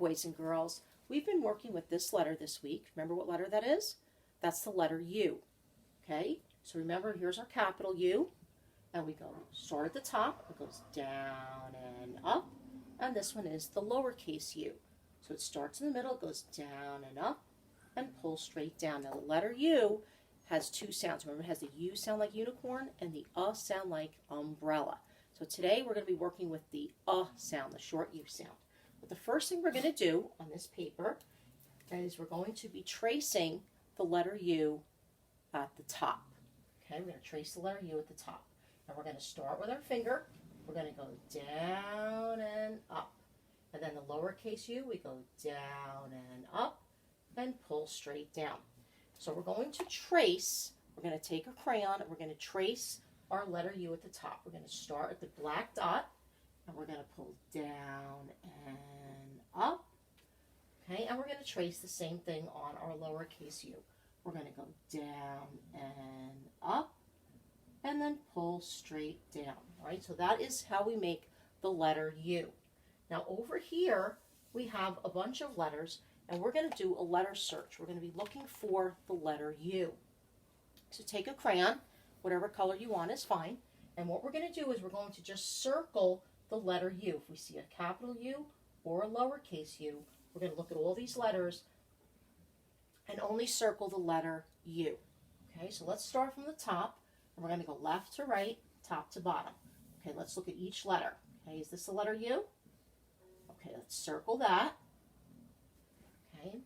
boys and girls. We've been working with this letter this week. Remember what letter that is? That's the letter U. Okay, so remember, here's our capital U, and we go start at the top, it goes down and up, and this one is the lowercase u. So it starts in the middle, it goes down and up, and pulls straight down. Now the letter U has two sounds. Remember, it has the U sound like unicorn and the sound like umbrella. So today we're going to be working with the sound, the short U sound. But the first thing we're going to do on this paper is we're going to be tracing the letter U at the top. Okay, we're going to trace the letter U at the top. And we're going to start with our finger. We're going to go down and up. And then the lowercase u, we go down and up and pull straight down. So we're going to trace, we're going to take a crayon and we're going to trace our letter U at the top. We're going to start at the black dot and we're going to pull down and up. Okay, and we're going to trace the same thing on our lowercase u. We're going to go down and up and then pull straight down. All right, so that is how we make the letter U. Now over here, we have a bunch of letters, and we're going to do a letter search. We're going to be looking for the letter U. So take a crayon, whatever color you want is fine, and what we're going to do is we're going to just circle the letter U. If we see a capital U or a lowercase u, we're going to look at all these letters and only circle the letter U. Okay, so let's start from the top, and we're going to go left to right, top to bottom. Okay, let's look at each letter. Okay, is this the letter U? Okay, let's circle that. Okay,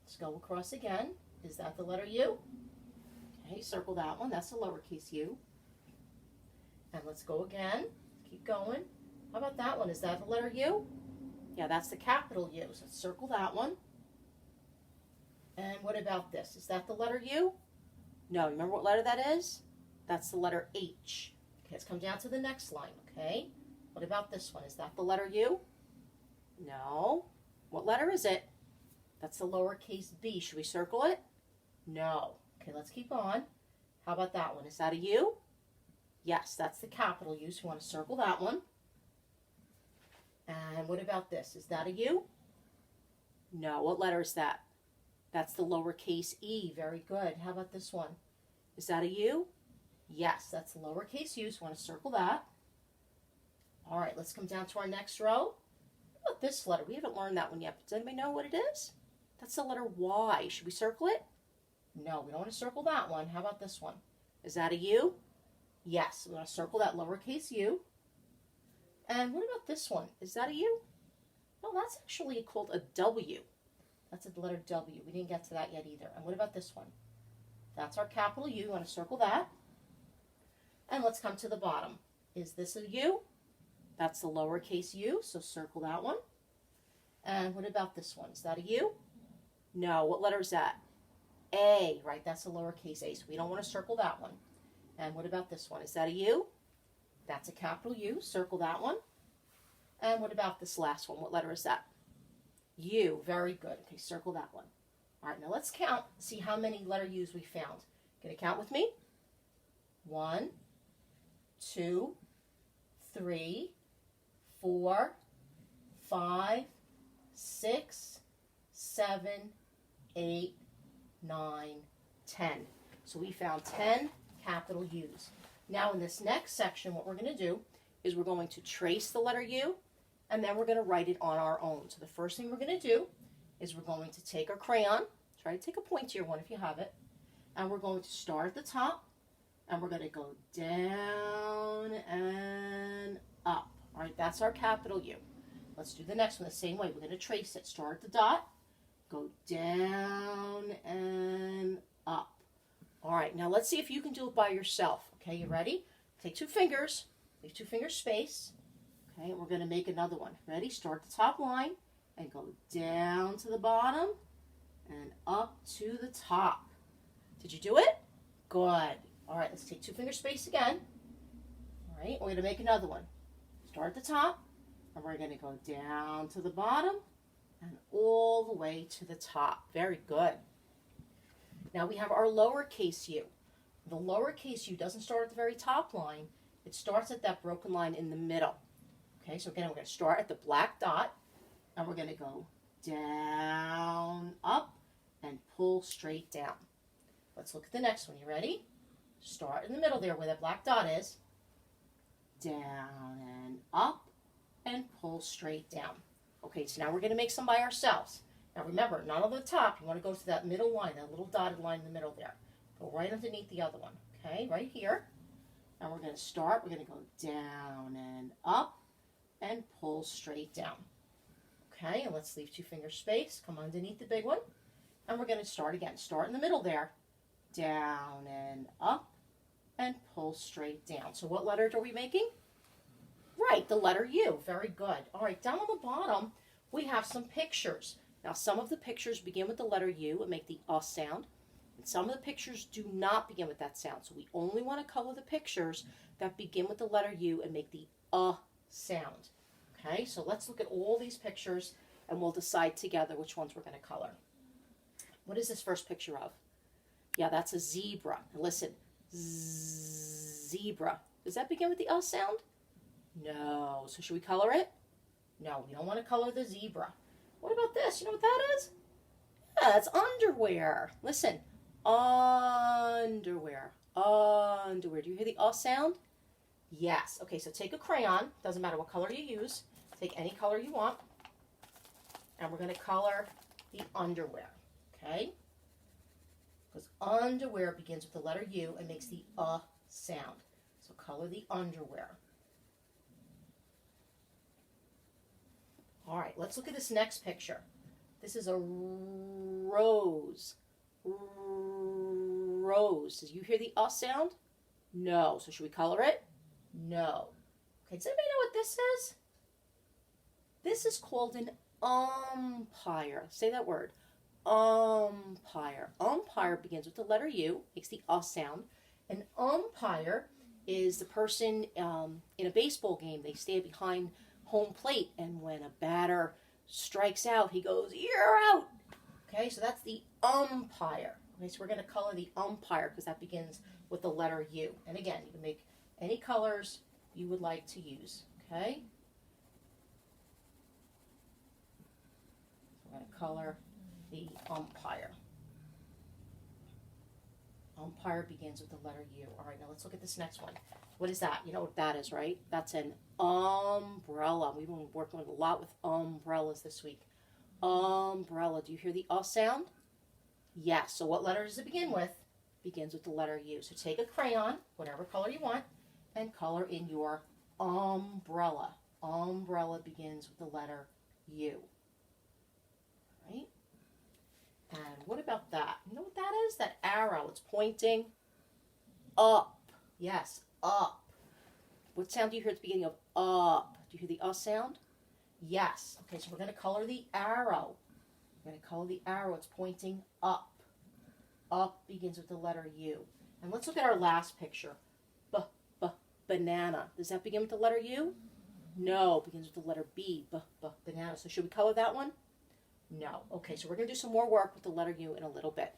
let's go across again. Is that the letter U? Okay, circle that one. That's the lowercase u. And let's go again. Keep going. How about that one? Is that the letter U? Yeah, that's the capital U. So let's circle that one. And what about this? Is that the letter U? No, remember what letter that is? That's the letter H. Okay, let's come down to the next line, okay? What about this one? Is that the letter U? No. What letter is it? That's the lowercase b. Should we circle it? No. Okay, let's keep on. How about that one? Is that a U? Yes, that's the capital U, so we want to circle that one. And what about this? Is that a U? No. What letter is that? That's the lowercase e. Very good. How about this one? Is that a U? Yes, that's the lowercase u, so we want to circle that. All right, let's come down to our next row. What about this letter? We haven't learned that one yet, but does anybody know what it is? That's the letter Y. Should we circle it? No, we don't want to circle that one. How about this one? Is that a U? Yes, we want to circle that lowercase u. And what about this one? Is that a U? No, that's actually called a W. That's the letter W. We didn't get to that yet either. And what about this one? That's our capital U. We want to circle that. And let's come to the bottom. Is this a U? That's the lowercase u, so circle that one. And what about this one? Is that a U? No. What letter is that? A, right? That's the lowercase a, so we don't want to circle that one. And what about this one? Is that a U? That's a capital U. Circle that one. And what about this last one? What letter is that? U. Very good. Okay, circle that one. All right, now let's count, see how many letter U's we found. Gonna count with me? 1, 2, 3, 4, 5, 6, 7, 8, 9, 10. So we found 10 capital U's. Now in this next section, what we're going to do is we're going to trace the letter U, and then we're going to write it on our own. So the first thing we're going to do is we're going to take our crayon, try to take a pointier one if you have it, and we're going to start at the top, and we're going to go down and up. All right, that's our capital U. Let's do the next one the same way. We're going to trace it. Start at the dot, go down and up. All right, now let's see if you can do it by yourself. Okay, you ready? Take 2 fingers, leave 2 fingers space. Okay, and we're going to make another one. Ready? Start the top line and go down to the bottom and up to the top. Did you do it? Good. All right, let's take 2 finger space again. All right, we're going to make another one. Start at the top, and we're going to go down to the bottom and all the way to the top. Very good. Now we have our lowercase u. The lowercase u doesn't start at the very top line. It starts at that broken line in the middle. Okay, so again, we're going to start at the black dot, and we're going to go down, up, and pull straight down. Let's look at the next one. You ready? Start in the middle there where that black dot is. Down and up, and pull straight down. Okay, so now we're going to make some by ourselves. Now remember, not on the top. You want to go to that middle line, that little dotted line in the middle there. Go right underneath the other one. Okay, right here. Now we're going to start. We're going to go down and up and pull straight down. Okay, and let's leave 2 finger space. Come underneath the big one. And we're going to start again. Start in the middle there. Down and up and pull straight down. So what letter are we making? Right, the letter U. Very good. All right, down on the bottom, we have some pictures. Now, some of the pictures begin with the letter U and make the sound. And some of the pictures do not begin with that sound. So we only want to color the pictures that begin with the letter U and make the sound. Okay, so let's look at all these pictures and we'll decide together which ones we're going to color. What is this first picture of? Yeah, that's a zebra. Now listen, zebra. Does that begin with the sound? No. So should we color it? No, we don't want to color the zebra. What about this? You know what that is? Yeah, that's underwear. Listen, underwear, underwear. Do you hear the sound? Yes. Okay, so take a crayon. Doesn't matter what color you use. Take any color you want. And we're going to color the underwear. Okay? Because underwear begins with the letter U and makes the sound. So color the underwear. All right, let's look at this next picture. This is a rose. Rose. Did you hear the sound? No. So should we color it? No. Okay, does anybody know what this is? This is called an umpire. Say that word. Umpire. Umpire begins with the letter U, makes the sound. An umpire is the person in a baseball game. They stand behind home plate, and when a batter strikes out, he goes, "You're out." Okay, so that's the umpire. Okay, so we're going to color the umpire because that begins with the letter U. And again, you can make any colors you would like to use. Okay, so we're going to color the umpire. Umpire begins with the letter U. All right, now let's look at this next one. What is that? You know what that is, right? That's an umbrella. We've been working a lot with umbrellas this week. Umbrella. Do you hear the sound? Yes. So what letter does it begin with? Begins with the letter U. So take a crayon, whatever color you want, and color in your umbrella. Umbrella begins with the letter U. Right? And what about that? You know what that is? That arrow. It's pointing up. Yes, up. What sound do you hear at the beginning of up? Do you hear the sound? Yes. Okay, so we're going to color the arrow. We're going to color the arrow. It's pointing up. Up begins with the letter U. And let's look at our last picture. Banana. Does that begin with the letter U? No, it begins with the letter B. Banana. So should we color that one? No. Okay, so we're going to do some more work with the letter U in a little bit.